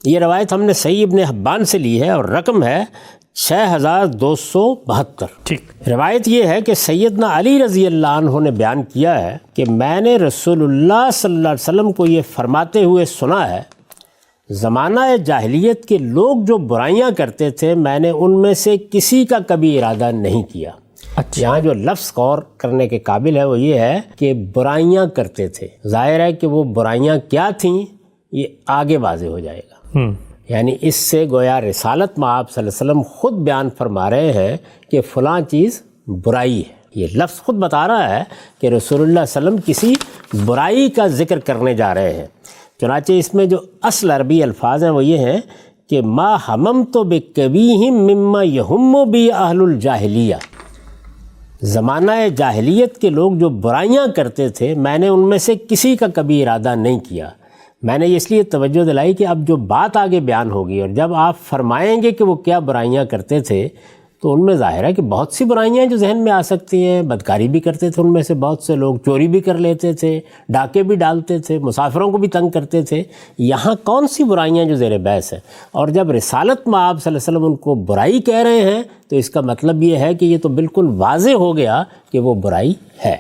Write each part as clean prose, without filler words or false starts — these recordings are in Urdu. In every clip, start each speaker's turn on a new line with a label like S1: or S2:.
S1: یہ روایت ہم نے صحیح ابن حبان سے لی ہے اور رقم ہے 6272۔
S2: ٹھیک۔
S1: روایت یہ ہے کہ سیدنا علی رضی اللہ عنہ نے بیان کیا ہے کہ میں نے رسول اللہ صلی اللہ علیہ وسلم کو یہ فرماتے ہوئے سنا ہے، زمانہ جاہلیت کے لوگ جو برائیاں کرتے تھے میں نے ان میں سے کسی کا کبھی ارادہ نہیں کیا۔
S2: اچھا،
S1: یہاں جو لفظ غور کرنے کے قابل ہے وہ یہ ہے کہ برائیاں کرتے تھے، ظاہر ہے کہ وہ برائیاں کیا تھیں یہ آگے واضح ہو جائے گا۔ یعنی اس سے گویا رسالت میں آپ صلی اللہ علیہ وسلم خود بیان فرما رہے ہیں کہ فلاں چیز برائی ہے۔ یہ لفظ خود بتا رہا ہے کہ رسول اللہ صلی اللہ علیہ وسلم کسی برائی کا ذکر کرنے جا رہے ہیں۔ چنانچہ اس میں جو اصل عربی الفاظ ہیں وہ یہ ہیں کہ ما ہممت بکبیہم مما یہم بی اہل الجاہلیہ، زمانہ جاہلیت کے لوگ جو برائیاں کرتے تھے میں نے ان میں سے کسی کا کبھی ارادہ نہیں کیا۔ میں نے اس لیے توجہ دلائی کہ اب جو بات آگے بیان ہوگی اور جب آپ فرمائیں گے کہ وہ کیا برائیاں کرتے تھے تو ان میں ظاہر ہے کہ بہت سی برائیاں جو ذہن میں آ سکتی ہیں۔ بدکاری بھی کرتے تھے ان میں سے بہت سے لوگ، چوری بھی کر لیتے تھے، ڈاکے بھی ڈالتے تھے، مسافروں کو بھی تنگ کرتے تھے۔ یہاں کون سی برائیاں جو زیر بحث ہیں؟ اور جب رسالت میں آپ صلی اللہ علیہ وسلم ان کو برائی کہہ رہے ہیں تو اس کا مطلب یہ ہے کہ یہ تو بالکل واضح ہو گیا کہ وہ برائی ہے۔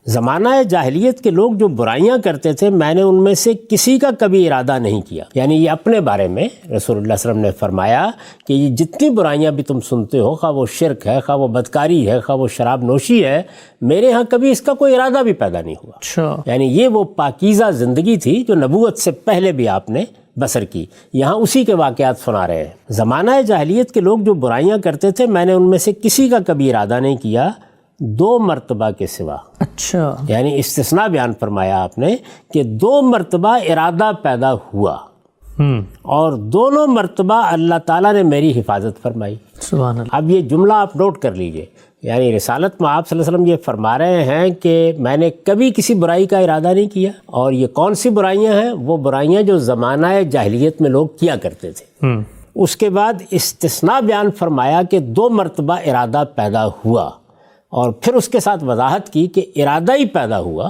S1: زمانہ جاہلیت کے لوگ جو برائیاں کرتے تھے میں نے ان میں سے کسی کا کبھی ارادہ نہیں کیا۔ یعنی یہ اپنے بارے میں رسول اللہ صلی اللہ علیہ وسلم نے فرمایا کہ یہ جتنی برائیاں بھی تم سنتے ہو، خواہ وہ شرک ہے، خواہ وہ بدکاری ہے، خواہ وہ شراب نوشی ہے، میرے ہاں کبھی اس کا کوئی ارادہ بھی پیدا نہیں ہوا۔
S2: اچھا،
S1: یعنی یہ وہ پاکیزہ زندگی تھی جو نبوت سے پہلے بھی آپ نے بسر کی۔ یہاں اسی کے واقعات سنا رہے ہیں۔ زمانہ جاہلیت کے لوگ جو برائیاں کرتے تھے میں نے ان میں سے کسی کا کبھی ارادہ نہیں کیا، 2 مرتبہ کے سوا۔
S2: اچھا،
S1: یعنی استثناء بیان فرمایا آپ نے کہ 2 مرتبہ ارادہ پیدا ہوا اور دونوں مرتبہ اللہ تعالیٰ نے میری حفاظت فرمائی۔
S2: سبحان اللہ۔
S1: اب یہ جملہ آپ نوٹ کر لیجئے، یعنی رسالت میں آپ صلی اللہ علیہ وسلم یہ فرما رہے ہیں کہ میں نے کبھی کسی برائی کا ارادہ نہیں کیا، اور یہ کون سی برائیاں ہیں؟ وہ برائیاں جو زمانہ جاہلیت میں لوگ کیا کرتے تھے۔ اس کے بعد استثناء بیان فرمایا کہ 2 مرتبہ ارادہ پیدا ہوا، اور پھر اس کے ساتھ وضاحت کی کہ ارادہ ہی پیدا ہوا،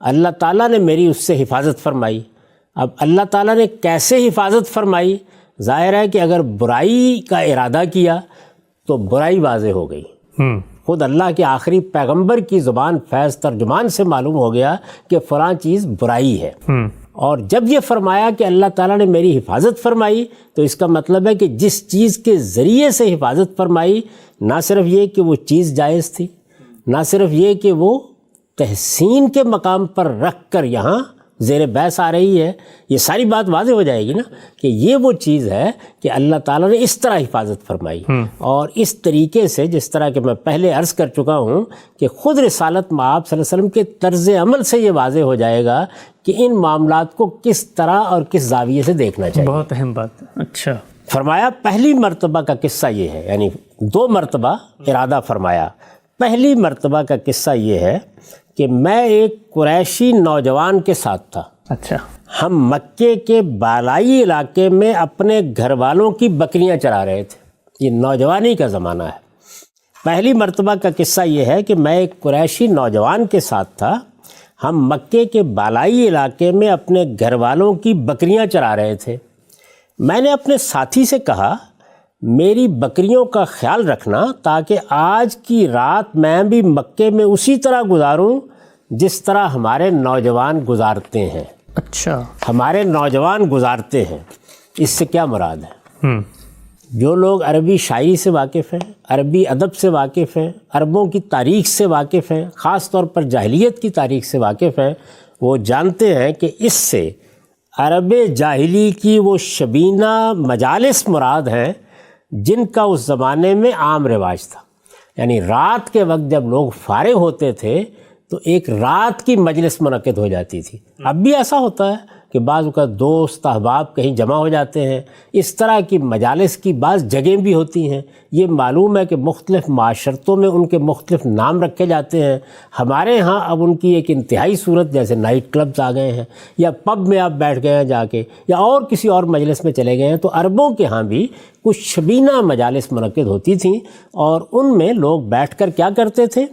S1: اللہ تعالیٰ نے میری اس سے حفاظت فرمائی۔ اب اللہ تعالیٰ نے کیسے حفاظت فرمائی؟ ظاہر ہے کہ اگر برائی کا ارادہ کیا تو برائی واضح ہو گئی۔ خود اللہ کے آخری پیغمبر کی زبان فیض ترجمان سے معلوم ہو گیا کہ فلاں چیز برائی ہے۔ اور جب یہ فرمایا کہ اللہ تعالیٰ نے میری حفاظت فرمائی تو اس کا مطلب ہے کہ جس چیز کے ذریعے سے حفاظت فرمائی، نہ صرف یہ کہ وہ چیز جائز تھی، نہ صرف یہ کہ وہ تحسین کے مقام پر رکھ کر یہاں زیر بحث آ رہی ہے، یہ ساری بات واضح ہو جائے گی نا کہ یہ وہ چیز ہے کہ اللہ تعالیٰ نے اس طرح حفاظت فرمائی۔ اور اس طریقے سے، جس طرح کہ میں پہلے عرض کر چکا ہوں کہ خود رسالت میں آپ صلی اللہ علیہ وسلم کے طرز عمل سے یہ واضح ہو جائے گا کہ ان معاملات کو کس طرح اور کس زاویے سے دیکھنا چاہیے۔
S2: بہت اہم بات۔ اچھا،
S1: فرمایا پہلی مرتبہ کا قصہ یہ ہے، یعنی 2 مرتبہ ارادہ فرمایا۔ پہلی مرتبہ کا قصہ یہ ہے کہ میں ایک قریشی نوجوان کے ساتھ تھا۔
S2: اچھا،
S1: ہم مکے کے بالائی علاقے میں اپنے گھر والوں کی بکریاں چرا رہے تھے۔ یہ نوجوانی کا زمانہ ہے۔ پہلی مرتبہ کا قصہ یہ ہے کہ میں ایک قریشی نوجوان کے ساتھ تھا، ہم مکے کے بالائی علاقے میں اپنے گھر والوں کی بکریاں چرا رہے تھے۔ میں نے اپنے ساتھی سے کہا میری بکریوں کا خیال رکھنا تاکہ آج کی رات میں بھی مکے میں اسی طرح گزاروں جس طرح ہمارے نوجوان گزارتے ہیں۔
S2: اچھا،
S1: ہمارے نوجوان گزارتے ہیں، اس سے کیا مراد ہے؟ جو لوگ عربی شاعری سے واقف ہیں، عربی ادب سے واقف ہیں، عربوں کی تاریخ سے واقف ہیں، خاص طور پر جاہلیت کی تاریخ سے واقف ہیں، وہ جانتے ہیں کہ اس سے عرب جاہلی کی وہ شبینہ مجالس مراد ہیں جن کا اس زمانے میں عام رواج تھا۔ یعنی رات کے وقت جب لوگ فارغ ہوتے تھے تو ایک رات کی مجلس منعقد ہو جاتی تھی۔ اب بھی ایسا ہوتا ہے کہ بعض اوقات دوست احباب کہیں جمع ہو جاتے ہیں، اس طرح کی مجالس کی بعض جگہیں بھی ہوتی ہیں۔ یہ معلوم ہے کہ مختلف معاشرتوں میں ان کے مختلف نام رکھے جاتے ہیں۔ ہمارے ہاں اب ان کی ایک انتہائی صورت جیسے نائٹ کلبز آ گئے ہیں، یا پب میں آپ بیٹھ گئے ہیں جا کے، یا اور کسی اور مجلس میں چلے گئے ہیں۔ تو عربوں کے ہاں بھی کچھ شبینہ مجالس منعقد ہوتی تھیں، اور ان میں لوگ بیٹھ کر کیا کرتے تھے؟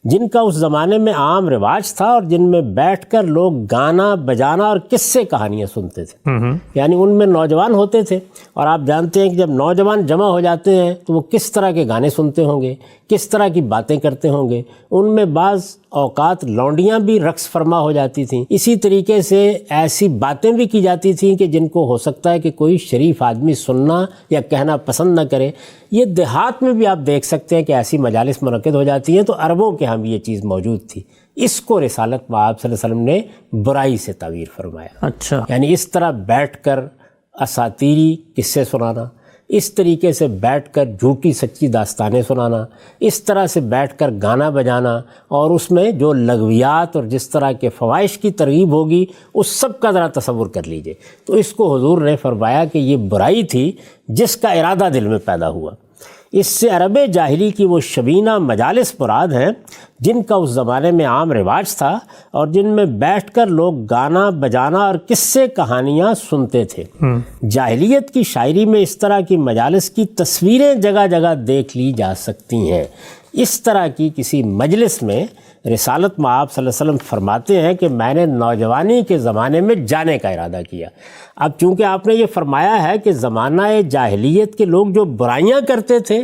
S1: جن کا اس زمانے میں عام رواج تھا اور جن میں بیٹھ کر لوگ گانا بجانا اور قصے کہانیاں سنتے تھے. یعنی ان میں نوجوان ہوتے تھے، اور آپ جانتے ہیں کہ جب نوجوان جمع ہو جاتے ہیں تو وہ کس طرح کے گانے سنتے ہوں گے، کس طرح کی باتیں کرتے ہوں گے. ان میں بعض اوقات لونڈیاں بھی رقص فرما ہو جاتی تھیں. اسی طریقے سے ایسی باتیں بھی کی جاتی تھیں کہ جن کو ہو سکتا ہے کہ کوئی شریف آدمی سننا یا کہنا پسند نہ کرے. یہ دیہات میں بھی آپ دیکھ سکتے ہیں کہ ایسی مجالس منعقد ہو جاتی ہیں، تو عربوں کے ہاں بھی یہ چیز موجود تھی. اس کو رسالت مآب صلی اللہ علیہ وسلم نے برائی سے تعبیر فرمایا.
S2: اچھا.
S1: یعنی اس طرح بیٹھ کر اساطیری قصے سنانا، اس طریقے سے بیٹھ کر جھوٹی سچی داستانیں سنانا، اس طرح سے بیٹھ کر گانا بجانا، اور اس میں جو لغویات اور جس طرح کے فوائش کی ترغیب ہوگی اس سب کا ذرا تصور کر لیجئے. تو اس کو حضور نے فرمایا کہ یہ برائی تھی جس کا ارادہ دل میں پیدا ہوا. اس سے عرب جاہلی کی وہ شبینہ مجالس مراد ہیں جن کا اس زمانے میں عام رواج تھا اور جن میں بیٹھ کر لوگ گانا بجانا اور قصے کہانیاں سنتے تھے. جاہلیت کی شاعری میں اس طرح کی مجالس کی تصویریں جگہ جگہ دیکھ لی جا سکتی ہیں. اس طرح کی کسی مجلس میں رسالت مآب صلی اللہ علیہ وسلم فرماتے ہیں کہ میں نے نوجوانی کے زمانے میں جانے کا ارادہ کیا. اب چونکہ آپ نے یہ فرمایا ہے کہ زمانہ جاہلیت کے لوگ جو برائیاں کرتے تھے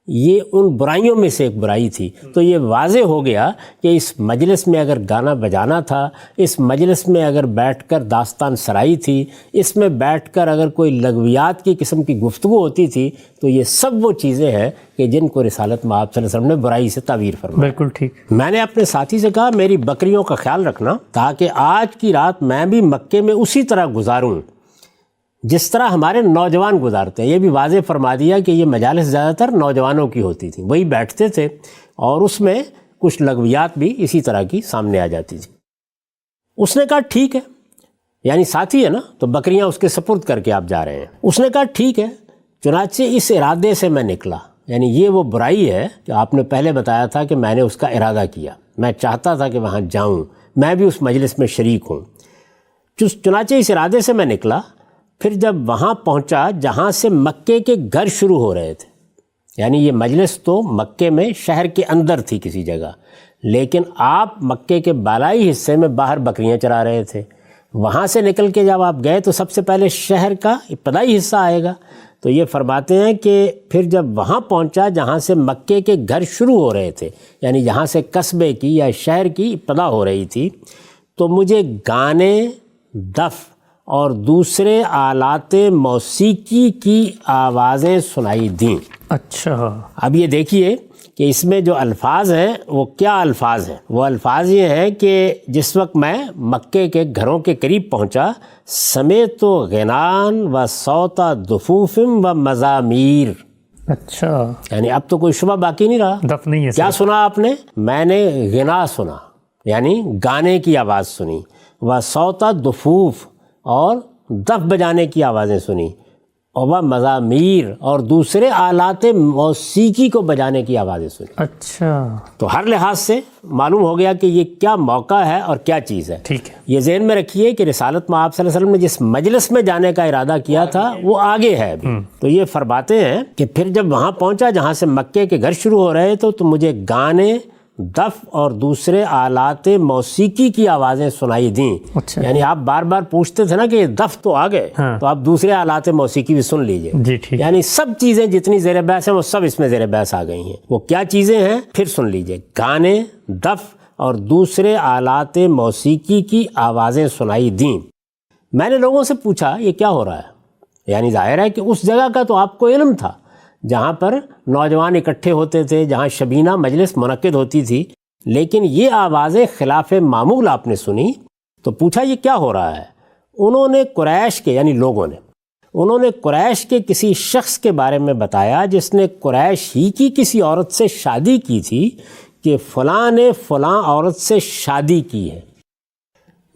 S1: یہ ان برائیوں میں سے ایک برائی تھی، تو یہ واضح ہو گیا کہ اس مجلس میں اگر گانا بجانا تھا، اس مجلس میں اگر بیٹھ کر داستان سرائی تھی، اس میں بیٹھ کر اگر کوئی لغویات کی قسم کی گفتگو ہوتی تھی، تو یہ سب وہ چیزیں ہیں کہ جن کو رسالت مآب صلی اللہ علیہ وسلم نے برائی سے تعبیر فرمایا.
S2: بالکل ٹھیک.
S1: میں نے اپنے ساتھی سے کہا میری بکریوں کا خیال رکھنا تاکہ آج کی رات میں بھی مکے میں اسی طرح گزاروں جس طرح ہمارے نوجوان گزارتے ہیں. یہ بھی واضح فرما دیا کہ یہ مجالس زیادہ تر نوجوانوں کی ہوتی تھیں، وہی بیٹھتے تھے اور اس میں کچھ لغویات بھی اسی طرح کی سامنے آ جاتی تھی. اس نے کہا ٹھیک ہے، یعنی ساتھی ہے نا، تو بکریاں اس کے سپرد کر کے آپ جا رہے ہیں. اس نے کہا ٹھیک ہے. چنانچہ اس ارادے سے میں نکلا. یعنی یہ وہ برائی ہے کہ آپ نے پہلے بتایا تھا کہ میں نے اس کا ارادہ کیا، میں چاہتا تھا کہ وہاں جاؤں، میں بھی اس مجلس میں شریک ہوں. چنانچہ اس ارادے سے میں نکلا. پھر جب وہاں پہنچا جہاں سے مکے کے گھر شروع ہو رہے تھے، یعنی یہ مجلس تو مکے میں شہر کے اندر تھی کسی جگہ، لیکن آپ مکے کے بالائی حصے میں باہر بکریاں چرا رہے تھے. وہاں سے نکل کے جب آپ گئے تو سب سے پہلے شہر کا ابتدائی حصہ آئے گا. تو یہ فرماتے ہیں کہ پھر جب وہاں پہنچا جہاں سے مکے کے گھر شروع ہو رہے تھے، یعنی جہاں سے قصبے کی یا شہر کی ابتدا ہو رہی تھی، تو مجھے گانے، دف اور دوسرے آلات موسیقی کی آوازیں سنائی دیں.
S2: اچھا.
S1: اب یہ دیکھیے کہ اس میں جو الفاظ ہیں وہ کیا الفاظ ہیں. وہ الفاظ یہ ہیں کہ جس وقت میں مکے کے گھروں کے قریب پہنچا، سمیت و غنان و صوت دفوفم و مزامیر.
S2: اچھا.
S1: یعنی اب تو کوئی شبہ باقی نہیں رہا.
S2: دف نہیں ہے.
S1: کیا سنا آپ نے؟ میں نے غنا سنا، یعنی گانے کی آواز سنی، و صوت دفوف اور دف بجانے کی آوازیں سنی، اور مزامیر اور دوسرے آلات موسیقی کو بجانے کی آوازیں سنی.
S2: اچھا.
S1: تو ہر لحاظ سے معلوم ہو گیا کہ یہ کیا موقع ہے اور کیا چیز ہے.
S2: ٹھیک ہے.
S1: یہ ذہن میں رکھیے کہ رسالت مآب صلی اللہ علیہ وسلم نے جس مجلس میں جانے کا ارادہ کیا تھا وہ آگے ہے ابھی. تو یہ فرماتے ہیں کہ پھر جب وہاں پہنچا جہاں سے مکے کے گھر شروع ہو رہے تو مجھے گانے، دف اور دوسرے آلات موسیقی کی آوازیں سنائی دیں.
S2: اچھا.
S1: یعنی آپ بار بار پوچھتے تھے نا کہ دف تو آ گئے، تو آپ دوسرے آلات موسیقی بھی سن لیجئے.
S2: جی ٹھیک.
S1: یعنی سب چیزیں جتنی زیر بحث ہیں وہ سب اس میں زیر بحث آ گئی ہیں. وہ کیا چیزیں ہیں پھر سن لیجئے. گانے، دف اور دوسرے آلات موسیقی کی آوازیں سنائی دیں. میں نے لوگوں سے پوچھا یہ کیا ہو رہا ہے. یعنی ظاہر ہے کہ اس جگہ کا تو آپ کو علم تھا جہاں پر نوجوان اکٹھے ہوتے تھے، جہاں شبینہ مجلس منعقد ہوتی تھی، لیکن یہ آوازیں خلاف معمول آپ نے سنی. تو پوچھا یہ کیا ہو رہا ہے. انہوں نے قریش کے، یعنی لوگوں نے، انہوں نے قریش کے کسی شخص کے بارے میں بتایا جس نے قریش ہی کی کسی عورت سے شادی کی تھی کہ فلاں نے فلاں عورت سے شادی کی ہے.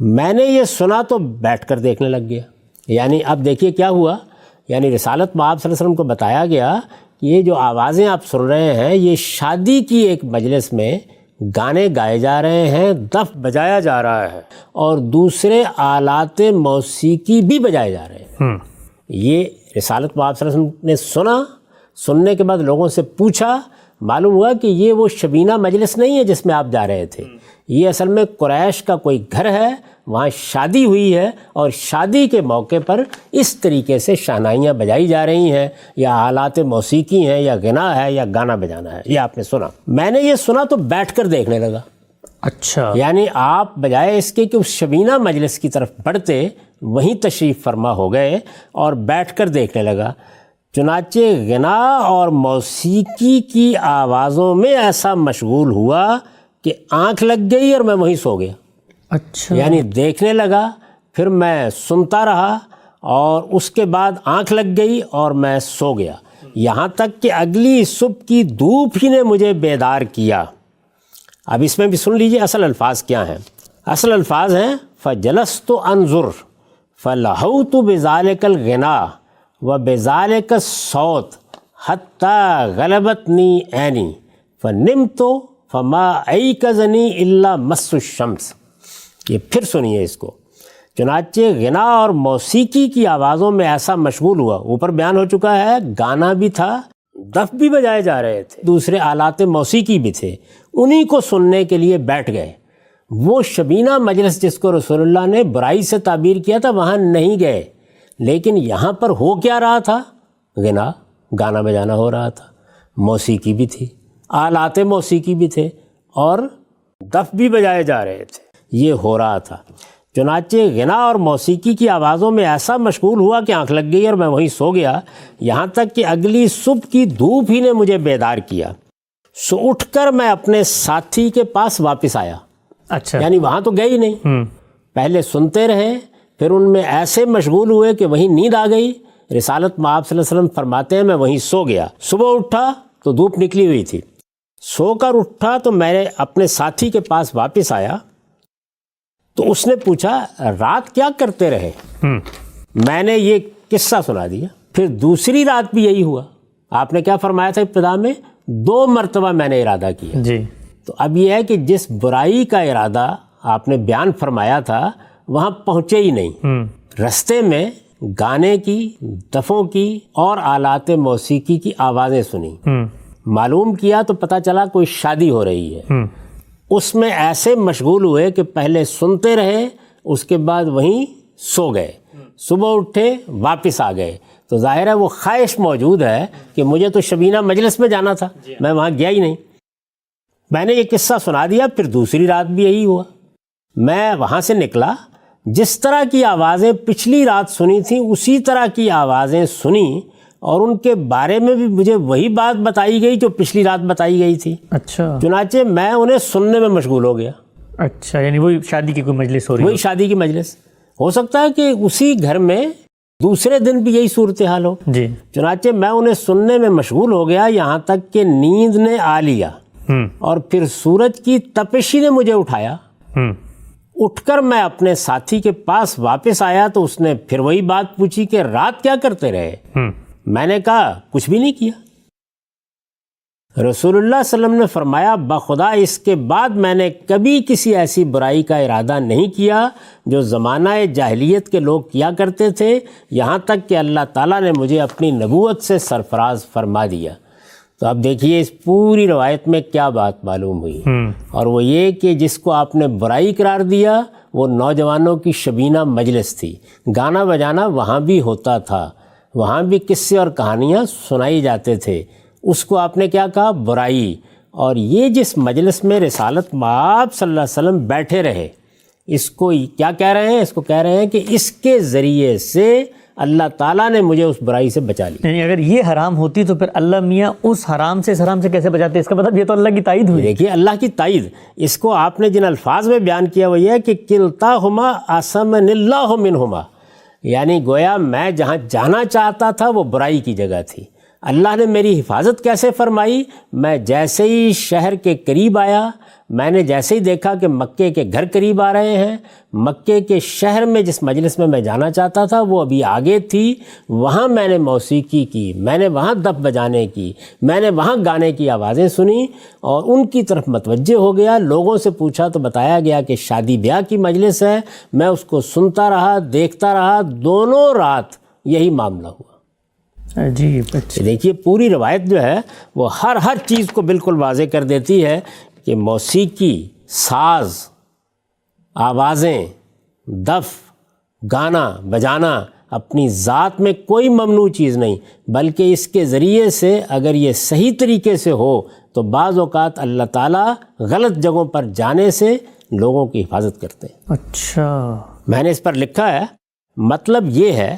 S1: میں نے یہ سنا تو بیٹھ کر دیکھنے لگ گیا. یعنی اب دیکھیے کیا ہوا. یعنی رسالت مآب صلی اللہ علیہ وسلم کو بتایا گیا کہ یہ جو آوازیں آپ سن رہے ہیں یہ شادی کی ایک مجلس میں گانے گائے جا رہے ہیں، دف بجایا جا رہا ہے اور دوسرے آلات موسیقی بھی بجائے جا رہے ہیں. یہ رسالت مآب صلی اللہ علیہ وسلم نے سنا. سننے کے بعد لوگوں سے پوچھا، معلوم ہوا کہ یہ وہ شبینہ مجلس نہیں ہے جس میں آپ جا رہے تھے، یہ اصل میں قریش کا کوئی گھر ہے، وہاں شادی ہوئی ہے اور شادی کے موقع پر اس طریقے سے شہنائیاں بجائی جا رہی ہیں، یا آلات موسیقی ہیں، یا غنا ہے، یا گانا بجانا ہے۔ یہ آپ نے سنا، میں نے یہ سنا تو بیٹھ کر دیکھنے لگا۔
S2: اچھا،
S1: یعنی آپ بجائے اس کے کہ اس شبینہ مجلس کی طرف بڑھتے، وہیں تشریف فرما ہو گئے اور بیٹھ کر دیکھنے لگا۔ چنانچہ غنا اور موسیقی کی آوازوں میں ایسا مشغول ہوا کہ آنکھ لگ گئی اور میں وہیں سو گیا۔
S2: اچھا،
S1: یعنی دیکھنے لگا، پھر میں سنتا رہا، اور اس کے بعد آنکھ لگ گئی اور میں سو گیا، یہاں تک کہ اگلی صبح کی دھوپ ہی نے مجھے بیدار کیا۔ اب اس میں بھی سن لیجئے اصل الفاظ کیا ہیں۔ اصل الفاظ ہیں فَجَلَسْتُ أَنظُرُ فَلَهَوْتُ بِذَلِكَ الْغِنَاءِ وَبِذَلِكَ الصَّوْتِ حَتَّى غَلَبَتْنِي عَيْنِي فَنِمْتُ فَمَا أَيْقَظَنِي إِلَّا مَسُّ الشَّمْسِ۔ یہ پھر سنیے اس کو۔ چنانچہ غنا اور موسیقی کی آوازوں میں ایسا مشغول ہوا، اوپر بیان ہو چکا ہے، گانا بھی تھا، دف بھی بجائے جا رہے تھے، دوسرے آلات موسیقی بھی تھے، انہی کو سننے کے لیے بیٹھ گئے۔ وہ شبینہ مجلس جس کو رسول اللہ نے برائی سے تعبیر کیا تھا، وہاں نہیں گئے، لیکن یہاں پر ہو کیا رہا تھا؟ غنا، گانا بجانا ہو رہا تھا، موسیقی بھی تھی، آلات موسیقی بھی تھے، اور دف بھی بجائے جا رہے تھے، یہ ہو رہا تھا۔ چنانچہ غنا اور موسیقی کی آوازوں میں ایسا مشغول ہوا کہ آنکھ لگ گئی اور میں وہیں سو گیا، یہاں تک کہ اگلی صبح کی دھوپ ہی نے مجھے بیدار کیا۔ سو اٹھ کر میں اپنے ساتھی کے پاس واپس آیا۔
S2: اچھا،
S1: یعنی وہاں تو گئے ہی نہیں، پہلے سنتے رہے، پھر ان میں ایسے مشغول ہوئے کہ وہیں نیند آ گئی۔ رسالت میں آپ صلی اللہ علیہ وسلم فرماتے ہیں میں وہیں سو گیا، صبح اٹھا تو دھوپ نکلی ہوئی تھی، سو کر اٹھا تو میں اپنے ساتھی کے پاس واپس آیا تو اس نے پوچھا رات کیا کرتے رہے؟ میں نے یہ قصہ سنا دیا۔ پھر دوسری رات بھی یہی ہوا۔ آپ نے کیا فرمایا تھا ابتدا میں؟ 2 مرتبہ میں نے ارادہ کیا۔
S2: جی،
S1: تو اب یہ ہے کہ جس برائی کا ارادہ آپ نے بیان فرمایا تھا وہاں پہنچے ہی نہیں، رستے میں گانے کی، دفوں کی اور آلات موسیقی کی آوازیں سنی، معلوم کیا تو پتہ چلا کوئی شادی ہو رہی ہے۔ اس میں ایسے مشغول ہوئے کہ پہلے سنتے رہے، اس کے بعد وہیں سو گئے، صبح اٹھے واپس آ گئے۔ تو ظاہر ہے وہ خواہش موجود ہے کہ مجھے تو شبینہ مجلس میں جانا تھا، میں وہاں گیا ہی نہیں۔ میں نے یہ قصہ سنا دیا۔ پھر دوسری رات بھی یہی ہوا، میں وہاں سے نکلا، جس طرح کی آوازیں پچھلی رات سنی تھیں اسی طرح کی آوازیں سنی، اور ان کے بارے میں بھی مجھے وہی بات بتائی گئی جو پچھلی رات بتائی گئی تھی۔
S2: اچھا،
S1: چنانچہ میں انہیں سننے میں مشغول ہو گیا۔
S2: اچھا، یعنی وہی شادی کی کوئی مجلس ہو رہی
S1: وہی شادی کی مجلس، ہو سکتا ہے کہ اسی گھر میں دوسرے دن بھی یہی صورتحال ہو۔
S2: جی،
S1: چنانچہ میں انہیں سننے میں مشغول ہو گیا، یہاں تک کہ نیند نے آ لیا، اور پھر سورج کی تپش ہی نے مجھے اٹھایا۔ اٹھ کر میں اپنے ساتھی کے پاس واپس آیا تو اس نے پھر وہی بات پوچھی کہ رات کیا کرتے رہے؟ میں نے کہا کچھ بھی نہیں کیا۔ رسول اللہ صلی اللہ علیہ وسلم نے فرمایا بخدا اس کے بعد میں نے کبھی کسی ایسی برائی کا ارادہ نہیں کیا جو زمانہ جاہلیت کے لوگ کیا کرتے تھے، یہاں تک کہ اللہ تعالیٰ نے مجھے اپنی نبوت سے سرفراز فرما دیا۔ تو اب دیکھیے اس پوری روایت میں کیا بات معلوم ہوئی، اور وہ یہ کہ جس کو آپ نے برائی قرار دیا وہ نوجوانوں کی شبینہ مجلس تھی، گانا بجانا وہاں بھی ہوتا تھا، وہاں بھی قصے اور کہانیاں سنائی جاتے تھے، اس کو آپ نے کیا کہا؟ برائی۔ اور یہ جس مجلس میں رسالت مآب صلی اللہ علیہ وسلم بیٹھے رہے، اس کو کیا کہہ رہے ہیں؟ اس کو کہہ رہے ہیں کہ اس کے ذریعے سے اللہ تعالیٰ نے مجھے اس برائی سے بچا لیا۔
S2: یعنی اگر یہ حرام ہوتی تو پھر اللہ میاں اس حرام سے اس حرام سے کیسے بچاتے؟ اس کا مطلب یہ تو اللہ کی تائید ہوئی۔
S1: دیکھیے اللہ کی تائید، اس کو آپ نے جن الفاظ میں بیان کیا وہ یہ ہے کہ کلتاہما عصمنی اللہ منہما، یعنی گویا میں جہاں جانا چاہتا تھا وہ برائی کی جگہ تھی، اللہ نے میری حفاظت کیسے فرمائی؟ میں جیسے ہی شہر کے قریب آیا، میں نے جیسے ہی دیکھا کہ مکے کے گھر قریب آ رہے ہیں، مکے کے شہر میں جس مجلس میں جانا چاہتا تھا وہ ابھی آگے تھی، وہاں میں نے موسیقی کی، میں نے وہاں دف بجانے کی، میں نے وہاں گانے کی آوازیں سنی اور ان کی طرف متوجہ ہو گیا۔ لوگوں سے پوچھا تو بتایا گیا کہ شادی بیاہ کی مجلس ہے، میں اس کو سنتا رہا، دیکھتا رہا، دونوں رات یہی معاملہ ہوا۔
S2: عجیب. اچھا.
S1: دیکھیے پوری روایت جو ہے وہ ہر چیز کو بالکل واضح کر دیتی ہے کہ موسیقی، ساز، آوازیں، دف، گانا بجانا اپنی ذات میں کوئی ممنوع چیز نہیں، بلکہ اس کے ذریعے سے اگر یہ صحیح طریقے سے ہو تو بعض اوقات اللہ تعالیٰ غلط جگہوں پر جانے سے لوگوں کی حفاظت کرتے ہیں.
S2: اچھا.
S1: میں نے اس پر لکھا ہے، مطلب یہ ہے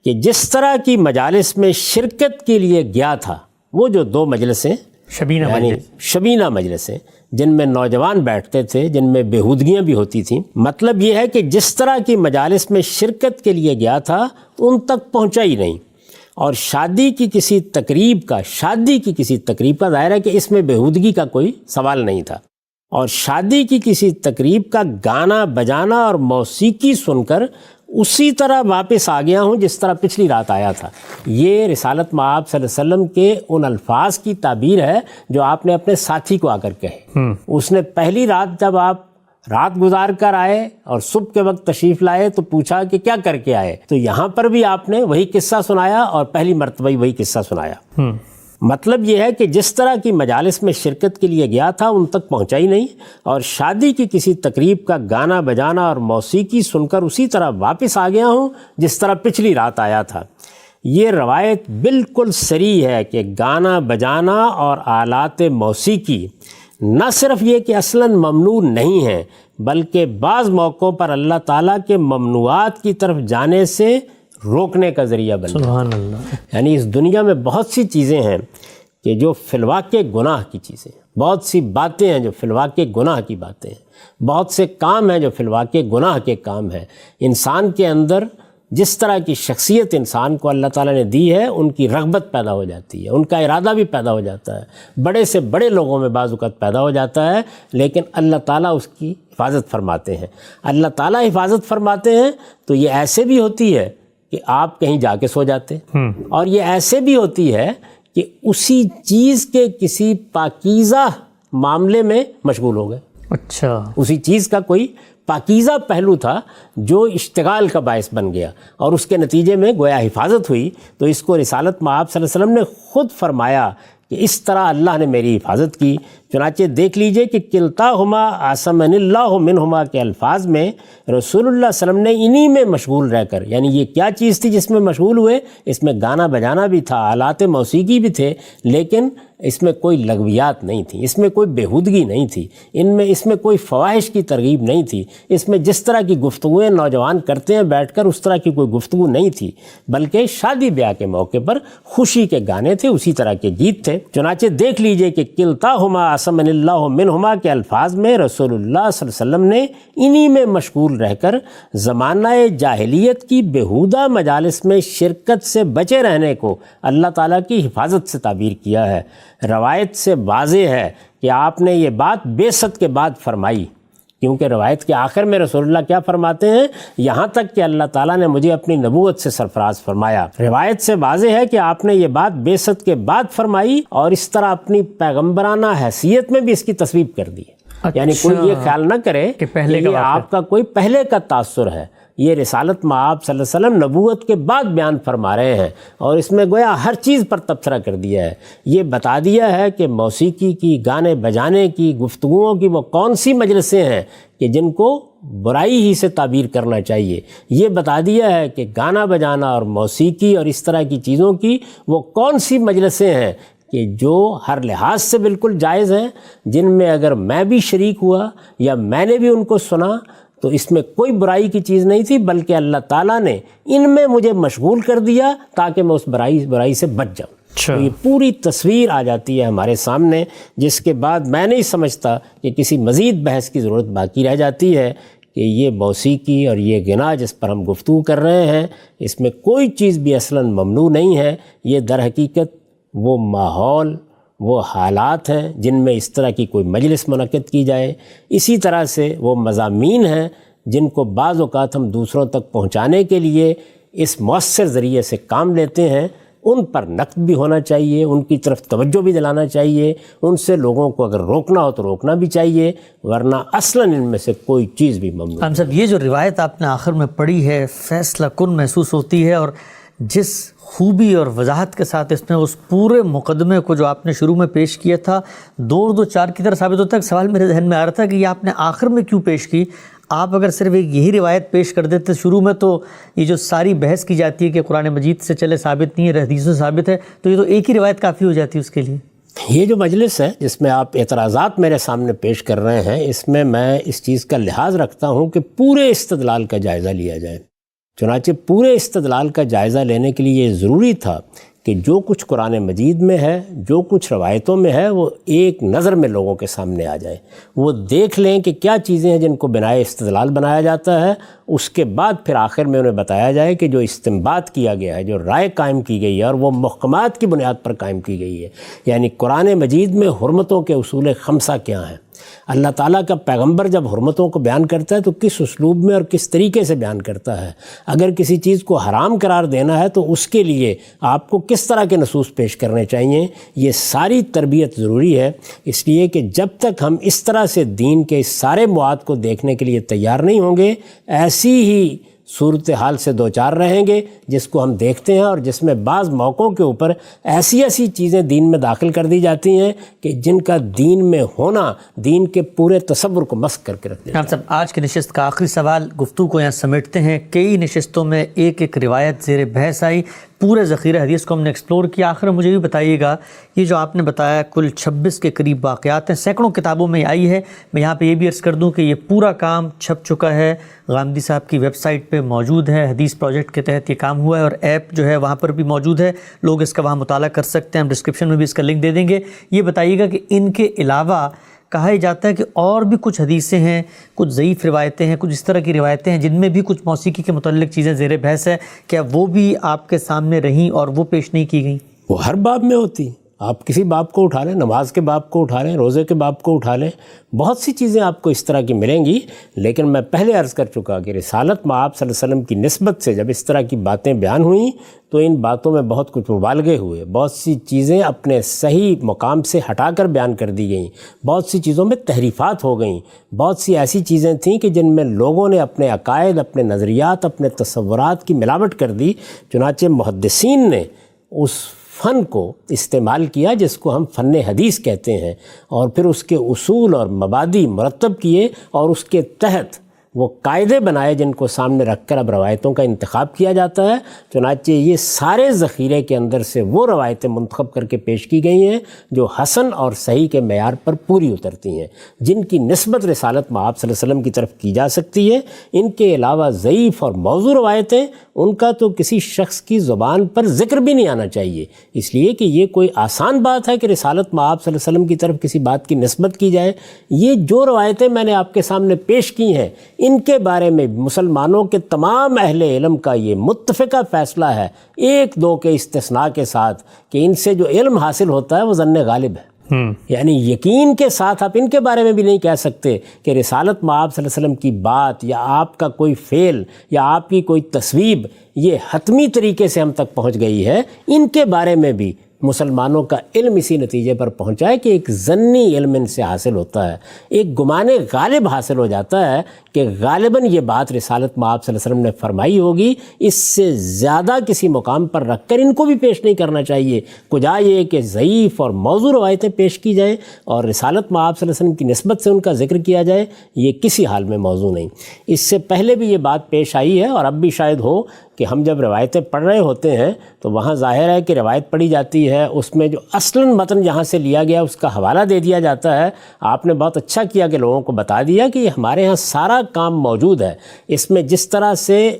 S1: کہ جس طرح کی مجالس میں شرکت کے لیے گیا تھا، وہ جو 2 مجلسیں
S2: شبینہ
S1: یعنی
S2: مجلس.
S1: شبینہ مجلسیں جن میں نوجوان بیٹھتے تھے، جن میں بیہودگیاں بھی ہوتی تھیں، مطلب یہ ہے کہ جس طرح کی مجالس میں شرکت کے لیے گیا تھا ان تک پہنچا ہی نہیں. اور شادی کی کسی تقریب کا ظاہر ہے کہ اس میں بیہودگی کا کوئی سوال نہیں تھا، اور شادی کی کسی تقریب کا گانا بجانا اور موسیقی سن کر اسی طرح واپس آ گیا ہوں جس طرح پچھلی رات آیا تھا. یہ رسالت مآب صلی اللہ علیہ وسلم کے ان الفاظ کی تعبیر ہے جو آپ نے اپنے ساتھی کو آ کر کہے. اس نے پہلی رات جب آپ رات گزار کر آئے اور صبح کے وقت تشریف لائے تو پوچھا کہ کیا کر کے آئے، تو یہاں پر بھی آپ نے وہی قصہ سنایا اور پہلی مرتبہ ہی وہی قصہ سنایا. مطلب یہ ہے کہ جس طرح کی مجالس میں شرکت کے لیے گیا تھا ان تک پہنچا ہی نہیں، اور شادی کی کسی تقریب کا گانا بجانا اور موسیقی سن کر اسی طرح واپس آ گیا ہوں جس طرح پچھلی رات آیا تھا. یہ روایت بالکل صریح ہے کہ گانا بجانا اور آلات موسیقی نہ صرف یہ کہ اصلاً ممنوع نہیں ہیں، بلکہ بعض موقعوں پر اللہ تعالیٰ کے ممنوعات کی طرف جانے سے روکنے کا ذریعہ بن جاتا ہے.
S2: سبحان اللہ.
S1: یعنی اس دنیا میں بہت سی چیزیں ہیں کہ جو فی الواقع گناہ کی چیزیں ہیں، بہت سی باتیں ہیں جو فی الواقع گناہ کی باتیں ہیں، بہت سے کام ہیں جو فی الواقع گناہ کے کام ہیں. انسان کے اندر جس طرح کی شخصیت انسان کو اللہ تعالیٰ نے دی ہے، ان کی رغبت پیدا ہو جاتی ہے، ان کا ارادہ بھی پیدا ہو جاتا ہے، بڑے سے بڑے لوگوں میں بعض اوقات پیدا ہو جاتا ہے، لیکن اللہ تعالیٰ اس کی حفاظت فرماتے ہیں. اللہ تعالیٰ حفاظت فرماتے ہیں تو یہ ایسے بھی ہوتی ہے کہ آپ کہیں جا کے سو جاتے ہیں، اور یہ ایسے بھی ہوتی ہے کہ اسی چیز کے کسی پاکیزہ معاملے میں مشغول ہو گئے.
S2: اچھا.
S1: اسی چیز کا کوئی پاکیزہ پہلو تھا جو اشتغال کا باعث بن گیا اور اس کے نتیجے میں گویا حفاظت ہوئی. تو اس کو رسالت مآب صلی اللہ علیہ وسلم نے خود فرمایا کہ اس طرح اللہ نے میری حفاظت کی. چنانچہ دیکھ لیجئے کہ کلتاہما عصمنی اللہ منہما کے الفاظ میں رسول اللہ صلی اللہ علیہ وسلم نے انہی میں مشغول رہ کر، یعنی یہ کیا چیز تھی جس میں مشغول ہوئے؟ اس میں گانا بجانا بھی تھا، آلات موسیقی بھی تھے، لیکن اس میں کوئی لغویات نہیں تھی، اس میں کوئی بیہودگی نہیں تھی، اس میں کوئی فواحش کی ترغیب نہیں تھی، اس میں جس طرح کی گفتگویں نوجوان کرتے ہیں بیٹھ کر اس طرح کی کوئی گفتگو نہیں تھی، بلکہ شادی بیاہ کے موقع پر خوشی کے گانے تھے، اسی طرح کے گیت تھے. چنانچہ دیکھ لیجئے کہ کلتاہما عصمنی اللہ منہما کے الفاظ میں رسول اللہ صلی اللہ علیہ وسلم نے انہی میں مشغول رہ کر زمانہ جاہلیت کی بیہودہ مجالس میں شرکت سے بچے رہنے کو اللہ تعالیٰ کی حفاظت سے تعبیر کیا ہے. روایت سے واضح ہے کہ آپ نے یہ بات بعثت کے بعد فرمائی، کیونکہ روایت کے آخر میں رسول اللہ کیا فرماتے ہیں؟ یہاں تک کہ اللہ تعالیٰ نے مجھے اپنی نبوت سے سرفراز فرمایا. روایت سے واضح ہے کہ آپ نے یہ بات بعثت کے بعد فرمائی اور اس طرح اپنی پیغمبرانہ حیثیت میں بھی اس کی تصویب کر دی. یعنی کوئی یہ خیال نہ کرے کہ یہ آپ کا کوئی پہلے کا تاثر ہے. یہ رسالت مآب صلی اللہ علیہ وسلم نبوت کے بعد بیان فرما رہے ہیں اور اس میں گویا ہر چیز پر تبصرہ کر دیا ہے. یہ بتا دیا ہے کہ موسیقی کی، گانے بجانے کی، گفتگوؤں کی وہ کون سی مجلسیں ہیں کہ جن کو برائی ہی سے تعبیر کرنا چاہیے. یہ بتا دیا ہے کہ گانا بجانا اور موسیقی اور اس طرح کی چیزوں کی وہ کون سی مجلسیں ہیں کہ جو ہر لحاظ سے بالکل جائز ہیں، جن میں اگر میں بھی شریک ہوا یا میں نے بھی ان کو سنا تو اس میں کوئی برائی کی چیز نہیں تھی، بلکہ اللہ تعالیٰ نے ان میں مجھے مشغول کر دیا تاکہ میں اس برائی سے بچ جاؤں. تو یہ پوری تصویر آ جاتی ہے ہمارے سامنے، جس کے بعد میں نہیں سمجھتا کہ کسی مزید بحث کی ضرورت باقی رہ جاتی ہے کہ یہ موسیقی اور یہ غنا جس پر ہم گفتگو کر رہے ہیں، اس میں کوئی چیز بھی اصلاً ممنوع نہیں ہے. یہ در حقیقت وہ ماحول، وہ حالات ہیں جن میں اس طرح کی کوئی مجلس منعقد کی جائے. اسی طرح سے وہ مضامین ہیں جن کو بعض اوقات ہم دوسروں تک پہنچانے کے لیے اس مؤثر ذریعے سے کام لیتے ہیں. ان پر نقد بھی ہونا چاہیے، ان کی طرف توجہ بھی دلانا چاہیے، ان سے لوگوں کو اگر روکنا ہو تو روکنا بھی چاہیے، ورنہ اصلاً ان میں سے کوئی چیز بھی ممنوع.
S2: ہم صاحب یہ جو روایت آپ نے آخر میں پڑھی ہے فیصلہ کن محسوس ہوتی ہے، اور جس خوبی اور وضاحت کے ساتھ اس میں اس پورے مقدمے کو جو آپ نے شروع میں پیش کیا تھا 2 اور 2 4 کی طرح ثابت ہوتا ہے. ایک سوال میرے ذہن میں آ رہا تھا کہ یہ آپ نے آخر میں کیوں پیش کی؟ آپ اگر صرف ایک یہی روایت پیش کر دیتے شروع میں تو یہ جو ساری بحث کی جاتی ہے کہ قرآن مجید سے چلے ثابت نہیں ہے، حدیث سے ثابت ہے، تو یہ تو ایک ہی روایت کافی ہو جاتی ہے اس کے لیے.
S1: یہ جو مجلس ہے جس میں آپ اعتراضات میرے سامنے پیش کر رہے ہیں، اس میں اس چیز کا لحاظ رکھتا ہوں کہ پورے استدلال کا جائزہ لیا جائے. چنانچہ پورے استدلال کا جائزہ لینے کے لیے یہ ضروری تھا کہ جو کچھ قرآن مجید میں ہے، جو کچھ روایتوں میں ہے، وہ ایک نظر میں لوگوں کے سامنے آ جائے. وہ دیکھ لیں کہ کیا چیزیں ہیں جن کو بنائے استدلال بنایا جاتا ہے. اس کے بعد پھر آخر میں انہیں بتایا جائے کہ جو استنباط کیا گیا ہے، جو رائے قائم کی گئی ہے، اور وہ محکمات کی بنیاد پر قائم کی گئی ہے. یعنی قرآن مجید میں حرمتوں کے اصول خمسہ کیا ہیں. اللہ تعالیٰ کا پیغمبر جب حرمتوں کو بیان کرتا ہے تو کس اسلوب میں اور کس طریقے سے بیان کرتا ہے. اگر کسی چیز کو حرام قرار دینا ہے تو اس کے لیے آپ کو کس طرح کے نصوص پیش کرنے چاہیے. یہ ساری تربیت ضروری ہے، اس لیے کہ جب تک ہم اس طرح سے دین کے اس سارے مواد کو دیکھنے کے لیے تیار نہیں ہوں گے، ایسی ہی صورتحال سے دوچار رہیں گے جس کو ہم دیکھتے ہیں، اور جس میں بعض موقعوں کے اوپر ایسی چیزیں دین میں داخل کر دی جاتی ہیں کہ جن کا دین میں ہونا دین کے پورے تصور کو مسخ کر کے رکھ دیتا ہے.
S2: صاحب آج کی نشست کا آخری سوال، گفتگو کو یہاں سمیٹتے ہیں. کئی نشستوں میں ایک ایک روایت زیر بحث آئی، پورے ذخیرہ حدیث کو ہم نے ایکسپلور کیا. آخر مجھے بھی بتائیے گا، یہ جو آپ نے بتایا کل 26 کے قریب واقعات ہیں، سینکڑوں کتابوں میں آئی ہے. میں یہاں پہ یہ بھی عرض کر دوں کہ یہ پورا کام چھپ چکا ہے، غامدی صاحب کی ویب سائٹ پہ موجود ہے. حدیث پروجیکٹ کے تحت یہ کام ہوا ہے، اور ایپ جو ہے وہاں پر بھی موجود ہے، لوگ اس کا وہاں مطالعہ کر سکتے ہیں. ہم ڈسکرپشن میں بھی اس کا لنک دے دیں گے. یہ بتائیے گا کہ ان کے علاوہ کہا جاتا ہے کہ اور بھی کچھ حدیثیں ہیں، کچھ ضعیف روایتیں ہیں، کچھ اس طرح کی روایتیں ہیں جن میں بھی کچھ موسیقی کے متعلق چیزیں زیر بحث ہے، کیا وہ بھی آپ کے سامنے رہیں اور وہ پیش نہیں کی گئیں؟
S1: وہ ہر باب میں ہوتی. آپ کسی باب کو اٹھا لیں، نماز کے باب کو اٹھا لیں، روزے کے باب کو اٹھا لیں، بہت سی چیزیں آپ کو اس طرح کی ملیں گی. لیکن میں پہلے عرض کر چکا کہ رسالت مآب صلی اللہ علیہ وسلم کی نسبت سے جب اس طرح کی باتیں بیان ہوئیں تو ان باتوں میں بہت کچھ مبالغے ہوئے، بہت سی چیزیں اپنے صحیح مقام سے ہٹا کر بیان کر دی گئیں، بہت سی چیزوں میں تحریفات ہو گئیں، بہت سی ایسی چیزیں تھیں کہ جن میں لوگوں نے اپنے عقائد، اپنے نظریات، اپنے تصورات کی ملاوٹ کر دی. چنانچہ محدثین نے اس فن کو استعمال کیا جس کو ہم فن حدیث کہتے ہیں، اور پھر اس کے اصول اور مبادی مرتب کیے اور اس کے تحت وہ قاعدے بنائے جن کو سامنے رکھ کر اب روایتوں کا انتخاب کیا جاتا ہے. چنانچہ یہ سارے ذخیرے کے اندر سے وہ روایتیں منتخب کر کے پیش کی گئی ہیں جو حسن اور صحیح کے معیار پر پوری اترتی ہیں، جن کی نسبت رسالت مآب صلی اللہ علیہ وسلم کی طرف کی جا سکتی ہے. ان کے علاوہ ضعیف اور موضوع روایتیں، ان کا تو کسی شخص کی زبان پر ذکر بھی نہیں آنا چاہیے، اس لیے کہ یہ کوئی آسان بات ہے کہ رسالت مآب صلی اللہ علیہ وسلم کی طرف کسی بات کی نسبت کی جائے. یہ جو روایتیں میں نے آپ کے سامنے پیش کی ہیں، ان کے بارے میں مسلمانوں کے تمام اہل علم کا یہ متفقہ فیصلہ ہے، 1-2 کے استثناء کے ساتھ، کہ ان سے جو علم حاصل ہوتا ہے وہ ظن غالب ہے. یعنی یقین کے ساتھ آپ ان کے بارے میں بھی نہیں کہہ سکتے کہ رسالت مآب صلی اللہ علیہ وسلم کی بات یا آپ کا کوئی فعل یا آپ کی کوئی تصویب یہ حتمی طریقے سے ہم تک پہنچ گئی ہے. ان کے بارے میں بھی مسلمانوں کا علم اسی نتیجے پر پہنچا ہے کہ ایک ظنی علم ان سے حاصل ہوتا ہے، ایک گمان غالب حاصل ہو جاتا ہے کہ غالباً یہ بات رسالت مآب صلی اللہ علیہ وسلم نے فرمائی ہوگی. اس سے زیادہ کسی مقام پر رکھ کر ان کو بھی پیش نہیں کرنا چاہیے. کجا یہ کہ ضعیف اور موضوع روایتیں پیش کی جائیں اور رسالت مآب صلی اللہ علیہ وسلم کی نسبت سے ان کا ذکر کیا جائے، یہ کسی حال میں موضوع نہیں. اس سے پہلے بھی یہ بات پیش آئی ہے اور اب بھی شاید ہو کہ ہم جب روایتیں پڑھ رہے ہوتے ہیں تو وہاں ظاہر ہے کہ روایت پڑھی جاتی ہے، اس میں جو اصلاً متن جہاں سے لیا گیا اس کا حوالہ دے دیا جاتا ہے. آپ نے بہت اچھا کیا کہ لوگوں کو بتا دیا کہ یہ ہمارے ہاں سارا کام موجود ہے. اس میں جس طرح سے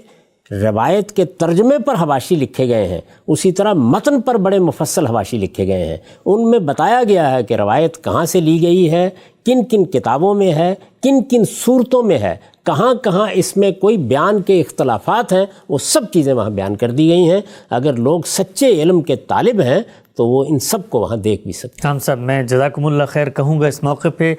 S1: روایت کے ترجمے پر حواشی لکھے گئے ہیں، اسی طرح متن پر بڑے مفصل حواشی لکھے گئے ہیں. ان میں بتایا گیا ہے کہ روایت کہاں سے لی گئی ہے، کن کن کتابوں میں ہے، کن کن صورتوں میں ہے، کہاں کہاں اس میں کوئی بیان کے اختلافات ہیں، وہ سب چیزیں وہاں بیان کر دی گئی ہیں. اگر لوگ سچے علم کے طالب ہیں تو وہ ان سب کو وہاں دیکھ بھی سکتے ہیں.
S2: صاحب میں جزاکم اللہ خیر کہوں گا اس موقع پہ.